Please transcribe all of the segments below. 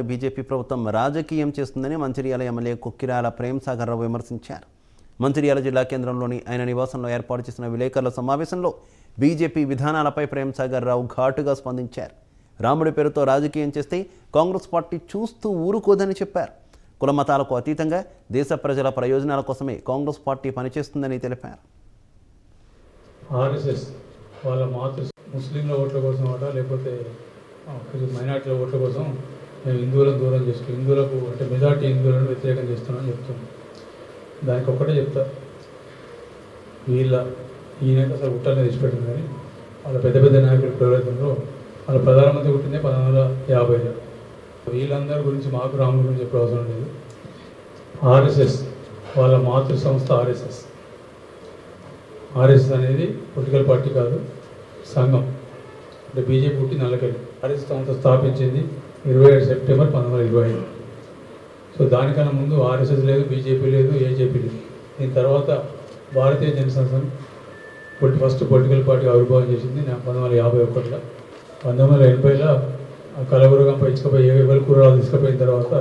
BJP ప్రభుత్వం రాజకీయం చేస్తుందని మంచిర్యాల ఎమ్మెల్యే కొక్కిరాల ప్రేమ్సాగర్ రావు విమర్శించారు. మంచిర్యాల జిల్లా కేంద్రంలోని ఆయన నివాసంలో ఏర్పాటు చేసిన విలేకరుల సమావేశంలో బీజేపీ విధానాలపై ప్రేమ్సాగర్ రావు ఘాటుగా స్పందించారు. రాముడి పేరుతో రాజకీయం చేస్తే కాంగ్రెస్ పార్టీ చూస్తూ ఊరుకోదని చెప్పారు. కుల మతాలకు అతీతంగా దేశ ప్రజల ప్రయోజనాల కోసమే కాంగ్రెస్ పార్టీ పనిచేస్తుందని తెలిపారు. ఆర్ఎస్ఎస్ వాళ్ళ మాతృ ముస్లింల ఓట్ల కోసం లేకపోతే మైనార్టీల ఓట్ల కోసం మేము హిందువులను దూరం చేస్తాం, హిందువులకు అంటే మెజార్టీ హిందువులను వ్యతిరేకం చేస్తున్నామని చెప్తున్నాం. దానికి ఒక్కటే చెప్తా, ఈయనైతే అసలు గుట్టాలని తెచ్చిపెట్టింది. కానీ వాళ్ళ పెద్ద పెద్ద నాయకుల ప్రయోజనంలో వాళ్ళ ప్రధానమంత్రి పుట్టిందే 1950లో. వీళ్ళందరి గురించి మాకు రాముల గురించి చెప్పే అవసరం లేదు. ఆర్ఎస్ఎస్ వాళ్ళ మాతృ సంస్థ ఆర్ఎస్ఎస్ అనేది పొలిటికల్ పార్టీ కాదు, సంఘం. అంటే బీజేపీ పుట్టి నల్లకెళ్ళి ఆర్ఎస్ఎస్ సంస్థ స్థాపించింది 27 సెప్టెంబర్ 1925. సో దానికన్నా ముందు ఆర్ఎస్ఎస్ లేదు, బీజేపీ లేదు, ఏజేపీ లేదు. దీని తర్వాత భారతీయ జనసంఘం ఫస్ట్ పొలిటికల్ పార్టీ ఆవిర్భావం చేసింది 1951లో. 1980లో కలబురగంపై ఇసుకపోయి ఎవరి కూరలు తీసుకుపోయిన తర్వాత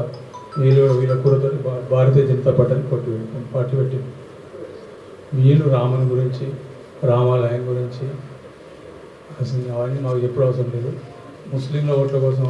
వీళ్ళ కూరతో భారతీయ జనతా పార్టీ పెట్టింది. వీళ్ళు రాముని గురించి, రామాలయం గురించి అసలు అవన్నీ మాకు ఎప్పుడు అవసరం లేదు. ముస్లింల ఓట్ల కోసం